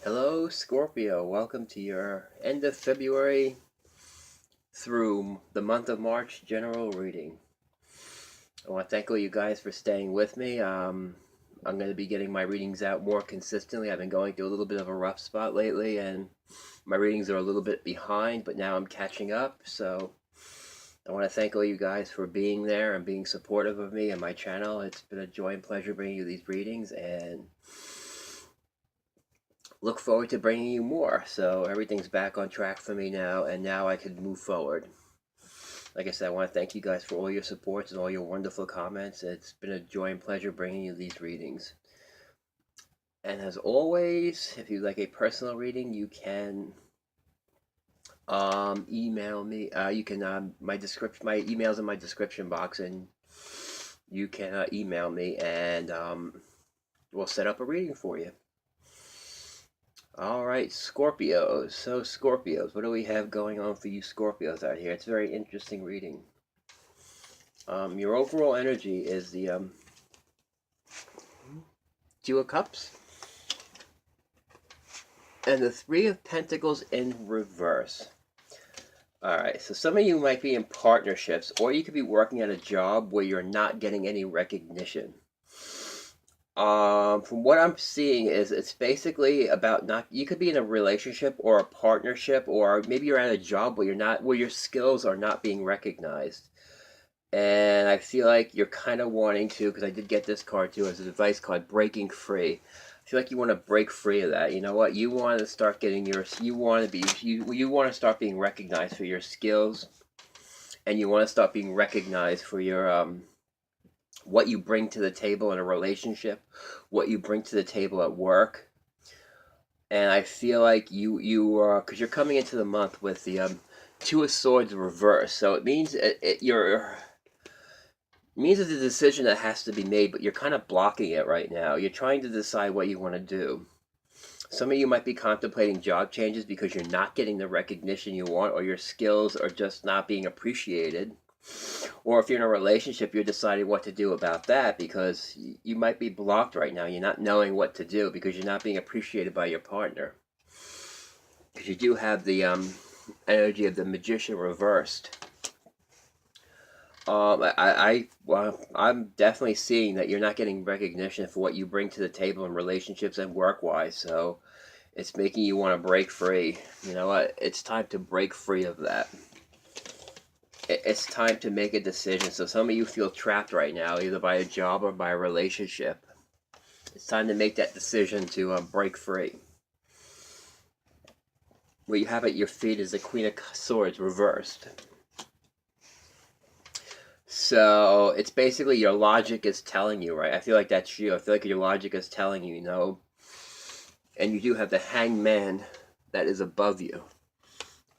Hello, Scorpio. Welcome to your end of February through the month of March general reading. I want to thank all you guys for staying with me. I'm going to be getting my readings out more consistently. I've been going through a little bit of a rough spot lately, and my readings are a little bit behind, but now I'm catching up. So I want to thank all you guys for being there and being supportive of me and my channel. It's been a joy and pleasure bringing you these readings, and look forward to bringing you more. So everything's back on track for me now, and now I can move forward. Like I said, I want to thank you guys for all your supports and all your wonderful comments. It's been a joy and pleasure bringing you these readings. And as always, if you'd like a personal reading, you can email me. You can my email's in my description box, and you can email me, and we'll set up a reading for you. All right, Scorpios. So, Scorpios, what do we have going on for you Scorpios out here? It's a very interesting reading. Your overall energy is the Two of Cups and the Three of Pentacles in reverse. All right, so some of you might be in partnerships, or you could be working at a job where you're not getting any recognition. From what I'm seeing is it's basically about not, you could be in a relationship or a partnership, or maybe you're at a job where your skills are not being recognized. And I feel like you're kind of wanting to, because I did get this card too as an advice card, breaking free. I feel like you want to break free of that. You know what? You want to start getting you want to start being recognized for your skills, and you want to start being recognized for your what you bring to the table in a relationship, what you bring to the table at work. And I feel like you are, because you're coming into the month with the Two of Swords reversed, so it means it's a decision that has to be made, but you're kind of blocking it right now. You're trying to decide what you want to do. Some of you might be contemplating job changes because you're not getting the recognition you want, or your skills are just not being appreciated. Or if you're in a relationship, you're deciding what to do about that because you might be blocked right now. You're not knowing what to do because you're not being appreciated by your partner. Because you do have the energy of the Magician reversed. I'm definitely seeing that you're not getting recognition for what you bring to the table in relationships and work-wise. So it's making you want to break free. You know what? It's time to break free of that. It's time to make a decision. So some of you feel trapped right now, either by a job or by a relationship. It's time to make that decision to break free. What you have at your feet is the Queen of Swords reversed. So it's basically your logic is telling you, right? I feel like that's you. I feel like your logic is telling you, and you do have the Hangman that is above you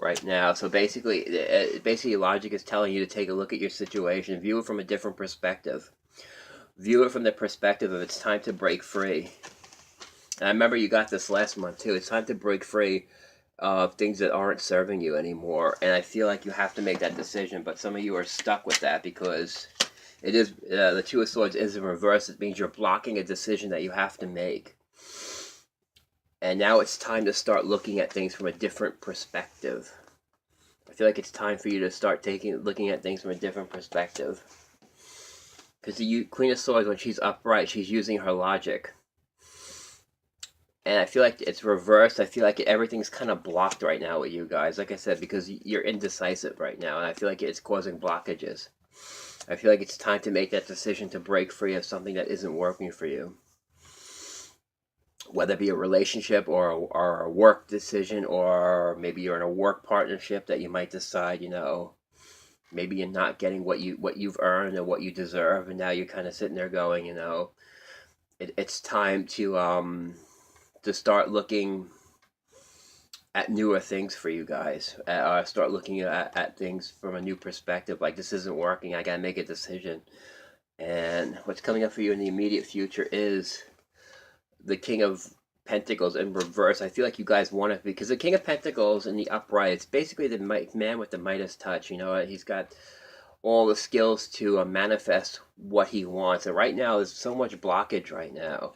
right now. So basically logic is telling you to take a look at your situation, view it from a different perspective. View it from the perspective of it's time to break free. And I remember you got this last month too. It's time to break free of things that aren't serving you anymore. And I feel like you have to make that decision, but some of you are stuck with that because it is the Two of Swords is in reverse. It means you're blocking a decision that you have to make. And now it's time to start looking at things from a different perspective. I feel like it's time for you to start looking at things from a different perspective. Because the Queen of Swords, when she's upright, she's using her logic. And I feel like it's reversed. I feel like everything's kind of blocked right now with you guys. Like I said, because you're indecisive right now. And I feel like it's causing blockages. I feel like it's time to make that decision to break free of something that isn't working for you. Whether it be a relationship or a work decision, or maybe you're in a work partnership that you might decide, maybe you're not getting what you've earned or what you deserve, and now you're kind of sitting there going, it's time to start looking at newer things for you guys. Start looking at things from a new perspective. Like, this isn't working. I gotta make a decision. And what's coming up for you in the immediate future is the King of Pentacles in reverse. I feel like you guys want it because the King of Pentacles in the upright, it's basically the man with the Midas touch. He's got all the skills to manifest what he wants. And right now, there's so much blockage right now.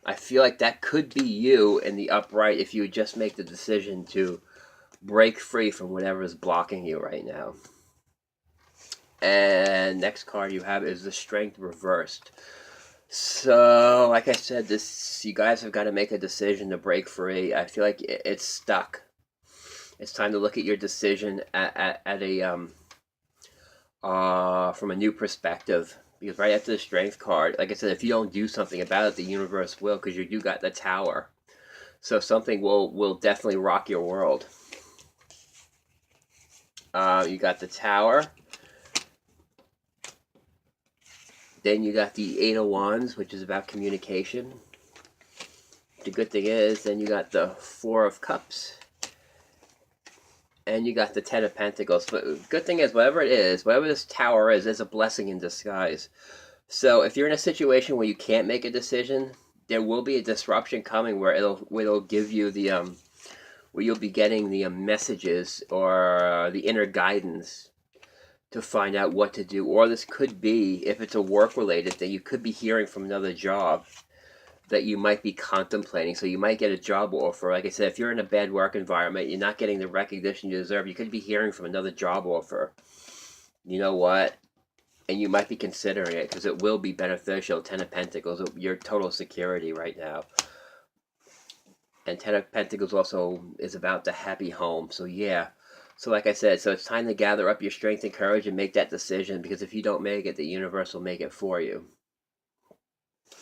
I feel like that could be you in the upright if you would just make the decision to break free from whatever is blocking you right now. And next card you have is the Strength reversed. So, like I said, this you guys have got to make a decision to break free. I feel like it's stuck. It's time to look at your decision at a from a new perspective. Because right after the Strength card, like I said, if you don't do something about it, the universe will, because you do got the Tower. So something will definitely rock your world. You got the Tower. Then you got the Eight of Wands, which is about communication. The good thing is, then you got the Four of Cups. And you got the Ten of Pentacles. But good thing is, whatever it is, whatever this Tower is, it's a blessing in disguise. So if you're in a situation where you can't make a decision, there will be a disruption coming where it'll give you the where you'll be getting the messages or the inner guidance to find out what to do. Or this could be, if it's a work related thing, you could be hearing from another job that you might be contemplating. So you might get a job offer. Like I said, if you're in a bad work environment, you're not getting the recognition you deserve, you could be hearing from another job offer. You know what? And you might be considering it because it will be beneficial. Ten of Pentacles, your total security right now. And Ten of Pentacles also is about the happy home. So yeah. So like I said, so it's time to gather up your strength and courage and make that decision, because if you don't make it, the universe will make it for you.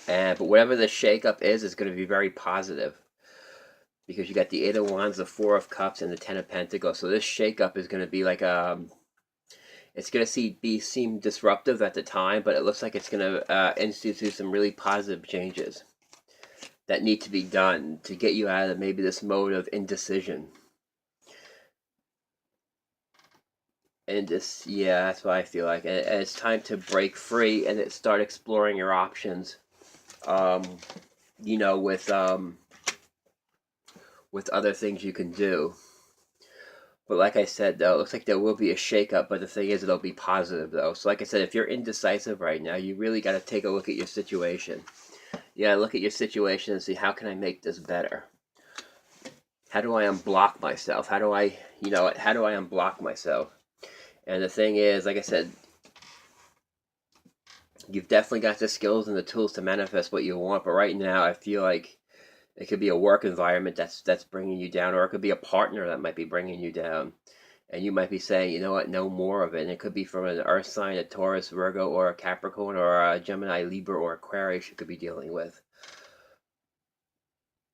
But whatever the shakeup is, it's going to be very positive, because you got the Eight of Wands, the Four of Cups, and the Ten of Pentacles. So this shakeup is going to be like it's going to seem disruptive at the time, but it looks like it's going to institute some really positive changes that need to be done to get you out of maybe this mode of indecision. And just, yeah, that's what I feel like. And it's time to break free and start exploring your options. You know, with other things you can do. But like I said, though, it looks like there will be a shakeup. But the thing is, it'll be positive, though. So like I said, if you're indecisive right now, you really got to take a look at your situation. You got to look at your situation and see, how can I make this better? How do I unblock myself? How do I unblock myself? And the thing is, like I said, you've definitely got the skills and the tools to manifest what you want. But right now, I feel like it could be a work environment that's bringing you down, or it could be a partner that might be bringing you down. And you might be saying, you know what, no more of it. And it could be from an Earth sign, a Taurus, Virgo, or a Capricorn, or a Gemini, Libra, or Aquarius you could be dealing with.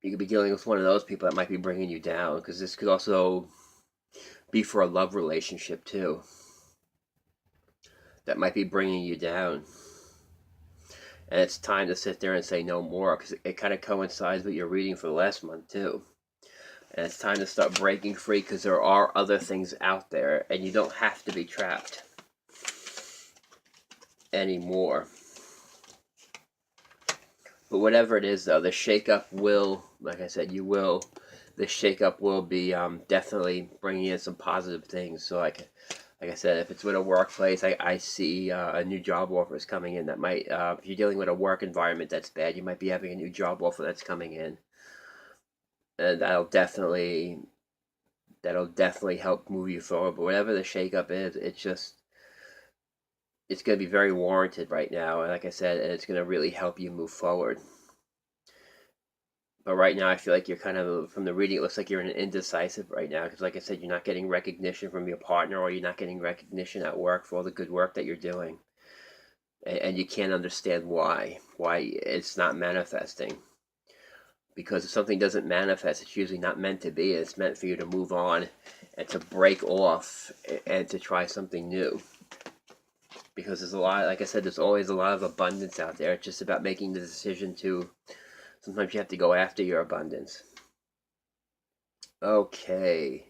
You could be dealing with one of those people that might be bringing you down, because this could also be for a love relationship, too, that might be bringing you down. And it's time to sit there and say no more, because it kind of coincides with your reading for the last month, too. And it's time to start breaking free, because there are other things out there, and you don't have to be trapped anymore. But whatever it is, though, the shakeup will, like I said, the shakeup will be definitely bringing in some positive things. So like I said, if it's with a workplace, I see a new job offer is coming in that might, if you're dealing with a work environment that's bad, you might be having a new job offer that's coming in. And that'll definitely help move you forward. But whatever the shakeup is, it's going to be very warranted right now. And like I said, and it's going to really help you move forward. But right now, I feel like you're kind of, from the reading, it looks like you're indecisive right now. Because like I said, you're not getting recognition from your partner, or you're not getting recognition at work for all the good work that you're doing. And you can't understand why it's not manifesting. Because if something doesn't manifest, it's usually not meant to be. It's meant for you to move on and to break off and to try something new. Because there's a lot, like I said, there's always a lot of abundance out there. It's just about making the decision to, sometimes you have to go after your abundance. Okay.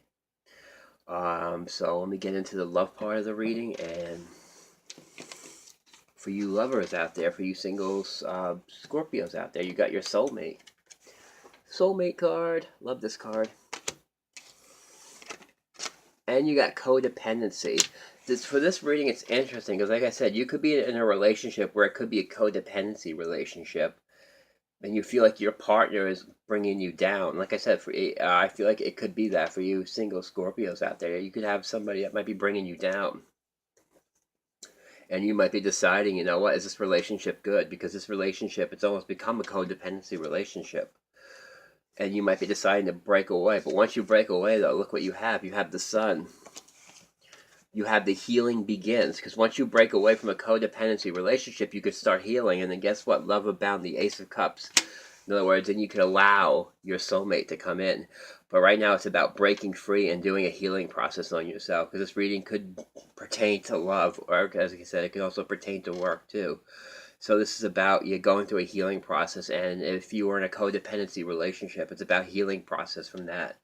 So let me get into the love part of the reading. And for you lovers out there, for you singles, Scorpios out there, you got your soulmate. Soulmate card. Love this card. And you got codependency. For this reading, it's interesting because, like I said, you could be in a relationship where it could be a codependency relationship. and you feel like your partner is bringing you down. Like I said, I feel like it could be that for you single Scorpios out there. You could have somebody that might be bringing you down. And you might be deciding, you know what, is this relationship good? Because this relationship, it's almost become a codependency relationship. And you might be deciding to break away. But once you break away, though, look what you have. You have the sun. You have the healing begins. Because once you break away from a codependency relationship, you could start healing. And then guess what? Love abound, the Ace of Cups. In other words, then you could allow your soulmate to come in. But right now it's about breaking free and doing a healing process on yourself. Because this reading could pertain to love. Or, as I said, it could also pertain to work, too. So this is about you going through a healing process. And if you were in a codependency relationship, it's about healing process from that.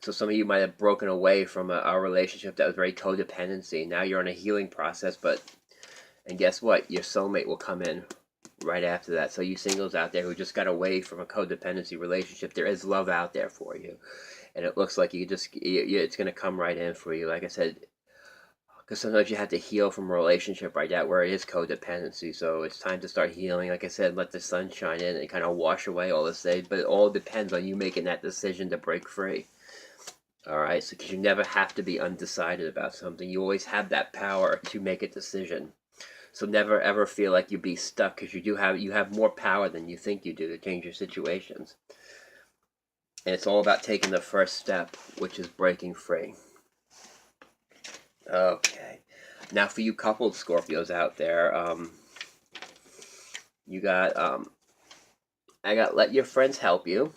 So some of you might have broken away from a relationship that was very codependency. Now you're on a healing process. And guess what? Your soulmate will come in right after that. So you singles out there who just got away from a codependency relationship, there is love out there for you, and it looks like it's going to come right in for you. Like I said, because sometimes you have to heal from a relationship right now where it is codependency. So it's time to start healing. Like I said, let the sun shine in and kind of wash away all this thing. But it all depends on you making that decision to break free. All right, so because you never have to be undecided about something, you always have that power to make a decision. So never ever feel like you'd be stuck, because you have more power than you think you do to change your situations. And it's all about taking the first step, which is breaking free. Okay. Now for you coupled Scorpios out there, you got I got let your friends help you.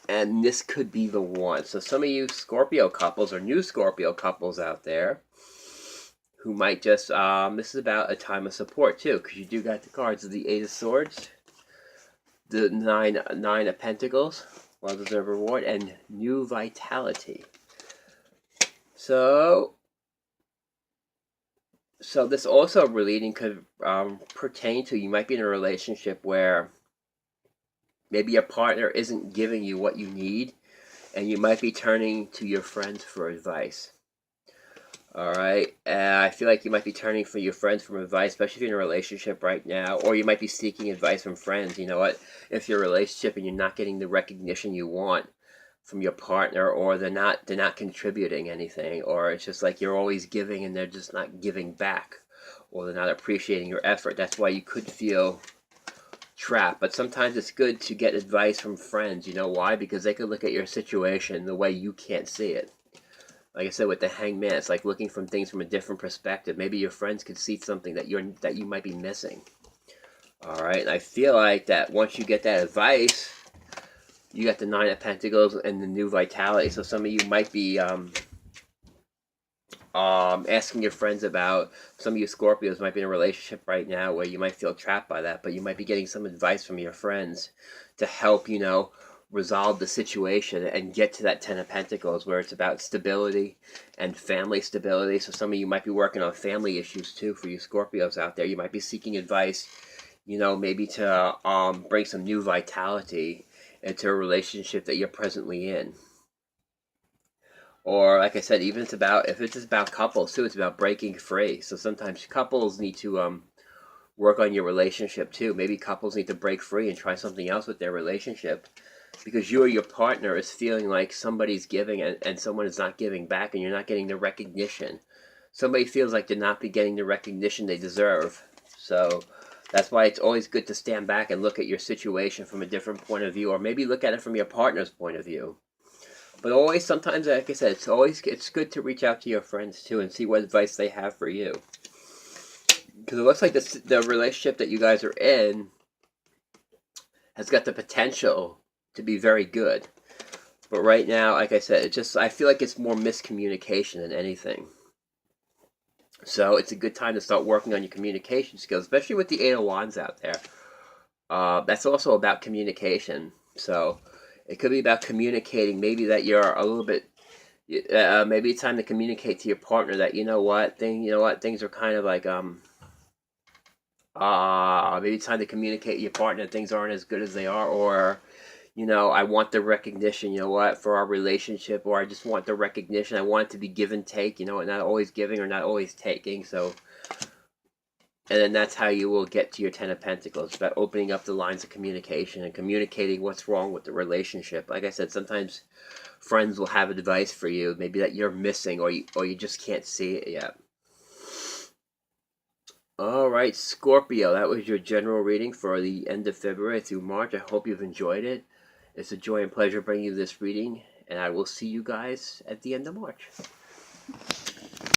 And this could be the one. So some of you Scorpio couples or new Scorpio couples out there who might just, this is about a time of support too, because you do got the cards of the Eight of Swords, the Nine of Pentacles, well-deserved reward, and new vitality. So this also reading could pertain to, you might be in a relationship where maybe your partner isn't giving you what you need, and you might be turning to your friends for advice. All right, I feel like you might be turning for your friends for advice, especially if you're in a relationship right now, or you might be seeking advice from friends. You know what? If you're in a relationship and you're not getting the recognition you want from your partner, or they're not contributing anything, or it's just like you're always giving and they're just not giving back, or they're not appreciating your effort. That's why you could feel trapped. But sometimes it's good to get advice from friends. You know why? Because they could look at your situation the way you can't see it. Like I said, with the Hangman, it's like looking from things from a different perspective. Maybe your friends could see something that you might be missing. All right, and I feel like that once you get that advice, you got the Nine of Pentacles and the new vitality. So some of you might be asking your friends about, some of you Scorpios might be in a relationship right now where you might feel trapped by that, but you might be getting some advice from your friends to help, resolve the situation and get to that Ten of Pentacles, where it's about stability and family stability. So some of you might be working on family issues too. For you Scorpios out there, you might be seeking advice, maybe to bring some new vitality into a relationship that you're presently in. Or like I said, even if it's about couples too, it's about breaking free. So sometimes couples need to work on your relationship too. Maybe couples need to break free and try something else with their relationship, because you or your partner is feeling like somebody's giving and someone is not giving back, and you're not getting the recognition. Somebody feels like they're not getting the recognition they deserve. So that's why it's always good to stand back and look at your situation from a different point of view, or maybe look at it from your partner's point of view. But always, sometimes, like I said, it's good to reach out to your friends too and see what advice they have for you. Because it looks like the relationship that you guys are in has got the potential to be very good. But right now, like I said, I feel like it's more miscommunication than anything. So it's a good time to start working on your communication skills, especially with the Eight of Wands out there. That's also about communication. So it could be about communicating. Maybe that you're a little bit. Maybe it's time to communicate to your partner that things are kind of like maybe it's time to communicate to your partner that things aren't as good as they are, or I want the recognition, for our relationship, or I just want the recognition. I want it to be give and take, not always giving or not always taking. So And then that's how you will get to your Ten of Pentacles, by opening up the lines of communication and communicating what's wrong with the relationship. Like I said, sometimes friends will have advice for you, maybe that you're missing, or you just can't see it yet. All right, Scorpio, that was your general reading for the end of February through March. I hope you've enjoyed it. It's a joy and pleasure bringing you this reading, and I will see you guys at the end of March.